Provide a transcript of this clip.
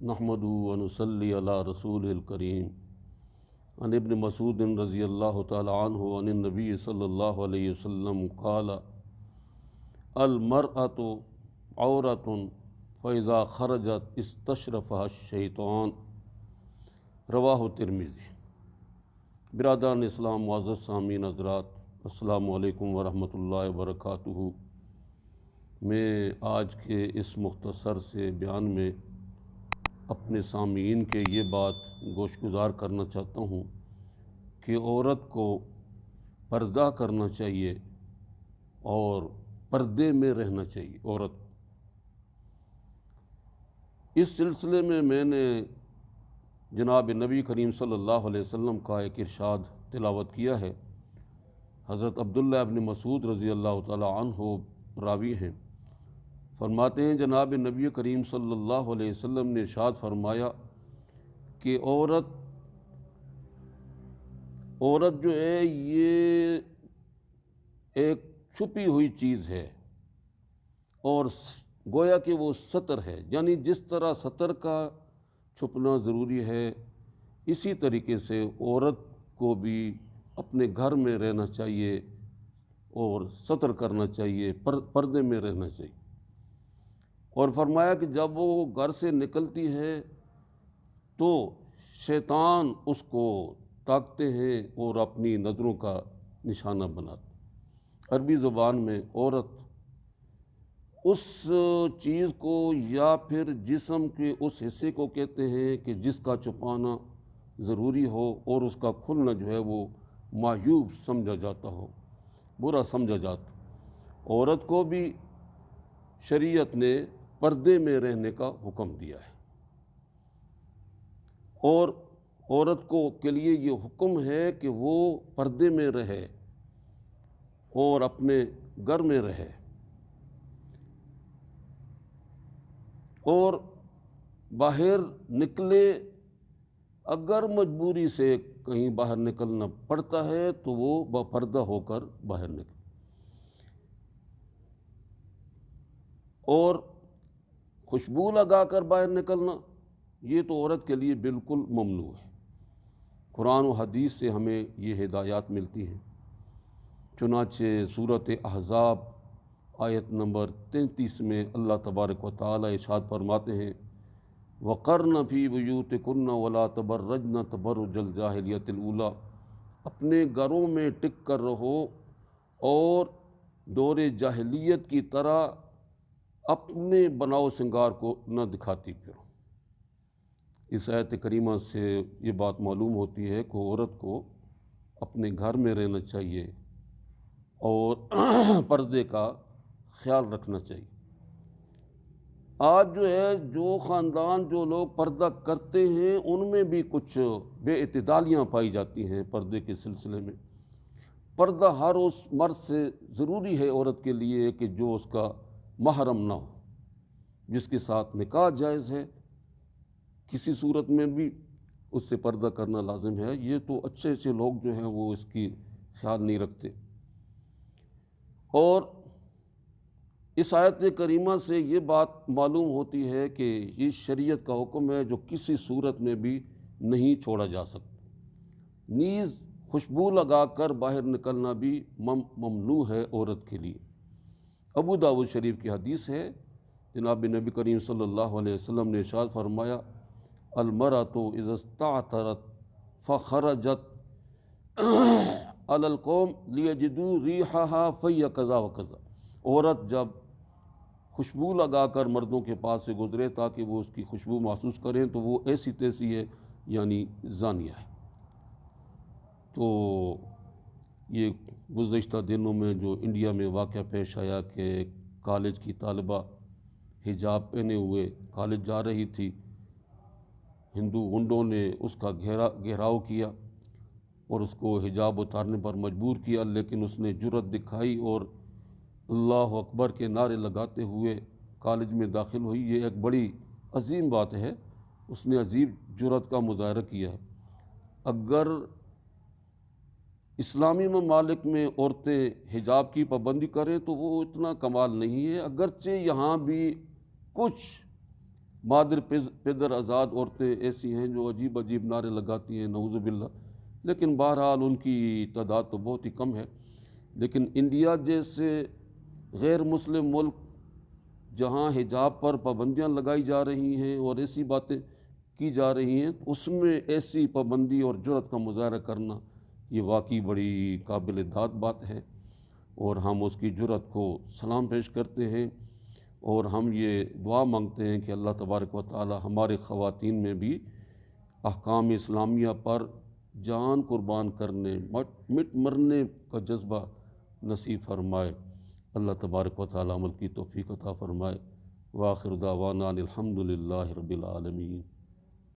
نحمدہ و نصلی علی رسول الکریم عن ابن مسعود رضی اللہ تعالی عنہ عن النبی صلی اللہ علیہ وسلم قال المرأۃ عورۃ فاذا خرجت استشرفها الشیطان رواہ ترمذی۔ برادران اسلام، معزز سامعین حضرات، السلام علیکم ورحمۃ اللہ وبرکاتہ۔ میں آج کے اس مختصر سے بیان میں اپنے سامعین کے یہ بات گوشگزار کرنا چاہتا ہوں کہ عورت کو پردہ کرنا چاہیے اور پردے میں رہنا چاہیے عورت۔ اس سلسلے میں نے جناب نبی کریم صلی اللہ علیہ وسلم کا ایک ارشاد تلاوت کیا ہے۔ حضرت عبداللہ ابن مسعود رضی اللہ تعالی عنہ راوی ہیں، فرماتے ہیں جناب نبی کریم صلی اللہ علیہ وسلم نے ارشاد فرمایا کہ عورت جو ہے یہ ایک چھپی ہوئی چیز ہے اور گویا کہ وہ ستر ہے، یعنی جس طرح ستر کا چھپنا ضروری ہے اسی طریقے سے عورت کو بھی اپنے گھر میں رہنا چاہیے اور ستر کرنا چاہیے، پردے میں رہنا چاہیے۔ اور فرمایا کہ جب وہ گھر سے نکلتی ہے تو شیطان اس کو تاکتے ہیں اور اپنی نظروں کا نشانہ بناتے۔ عربی زبان میں عورت اس چیز کو یا پھر جسم کے اس حصے کو کہتے ہیں کہ جس کا چھپانا ضروری ہو اور اس کا کھلنا جو ہے وہ معیوب سمجھا جاتا ہو، برا سمجھا جاتا۔ عورت کو بھی شریعت نے پردے میں رہنے کا حکم دیا ہے، اور عورت کے لیے یہ حکم ہے کہ وہ پردے میں رہے اور اپنے گھر میں رہے، اور باہر نکلے اگر مجبوری سے کہیں باہر نکلنا پڑتا ہے تو وہ باپردہ ہو کر باہر نکلے۔ اور خوشبو لگا کر باہر نکلنا یہ تو عورت کے لیے بالکل ممنوع ہے۔ قرآن و حدیث سے ہمیں یہ ہدایات ملتی ہیں۔ چنانچہ سورۃ احزاب آیت نمبر 33 میں اللہ تبارک و تعالی ارشاد فرماتے ہیں وَقَرْنَ فِي بُيُوتِكُنَّ وَلَا تَبَرَّجْنَ تَبَرُّجَ الْجَاهِلِيَّةِ الْأُولَىٰ، اپنے گھروں میں ٹک کر رہو اور دور جاہلیت کی طرح اپنے بناؤ سنگار کو نہ دکھاتی پھرو۔ اس آیت کریمہ سے یہ بات معلوم ہوتی ہے کہ عورت کو اپنے گھر میں رہنا چاہیے اور پردے کا خیال رکھنا چاہیے۔ آج جو ہے جو خاندان جو لوگ پردہ کرتے ہیں ان میں بھی کچھ بے اعتدالیاں پائی جاتی ہیں پردے کے سلسلے میں۔ پردہ ہر اس مرد سے ضروری ہے عورت کے لیے کہ جو اس کا محرم نہ ہو، جس کے ساتھ نکاح جائز ہے، کسی صورت میں بھی اس سے پردہ کرنا لازم ہے۔ یہ تو اچھے لوگ جو ہیں وہ اس کی خیال نہیں رکھتے۔ اور اس آیت کریمہ سے یہ بات معلوم ہوتی ہے کہ یہ شریعت کا حکم ہے جو کسی صورت میں بھی نہیں چھوڑا جا سکتا۔ نیز خوشبو لگا کر باہر نکلنا بھی ممنوع ہے عورت کے لیے۔ ابو داؤد شریف کی حدیث ہے، جناب نبی کریم صلی اللہ علیہ وسلم نے ارشاد فرمایا المرأۃ اذا استعطرت فخرجت علی القوم لیجدوا ریحها فہی کذا وکذا، عورت جب خوشبو لگا کر مردوں کے پاس سے گزرے تاکہ وہ اس کی خوشبو محسوس کریں تو وہ ایسی تیسی ہے، یعنی زانیہ ہے۔ تو یہ گزشتہ دنوں میں جو انڈیا میں واقعہ پیش آیا کہ کالج کی طالبہ حجاب پہنے ہوئے کالج جا رہی تھی، ہندو غنڈوں نے اس کا گھیراؤ کیا اور اس کو حجاب اتارنے پر مجبور کیا، لیکن اس نے جرأت دکھائی اور اللہ اکبر کے نعرے لگاتے ہوئے کالج میں داخل ہوئی۔ یہ ایک بڑی عظیم بات ہے، اس نے عظیم جرأت کا مظاہرہ کیا ہے۔ اگر اسلامی ممالک میں عورتیں حجاب کی پابندی کریں تو وہ اتنا کمال نہیں ہے، اگرچہ یہاں بھی کچھ مادر پدر آزاد عورتیں ایسی ہیں جو عجیب عجیب نعرے لگاتی ہیں، نعوذ باللہ، لیکن بہرحال ان کی تعداد تو بہت ہی کم ہے۔ لیکن انڈیا جیسے غیر مسلم ملک جہاں حجاب پر پابندیاں لگائی جا رہی ہیں اور ایسی باتیں کی جا رہی ہیں، اس میں ایسی پابندی اور جرأت کا مظاہرہ کرنا یہ واقعی بڑی قابل داد بات ہے، اور ہم اس کی جرأت کو سلام پیش کرتے ہیں، اور ہم یہ دعا مانگتے ہیں کہ اللہ تبارک و تعالی ہمارے خواتین میں بھی احکام اسلامیہ پر جان قربان کرنے، مٹ مرنے کا جذبہ نصیب فرمائے۔ اللہ تبارک و تعالی عمل کی توفیق عطا فرمائے۔ وآخر دعوانا الحمد للہ رب العالمین۔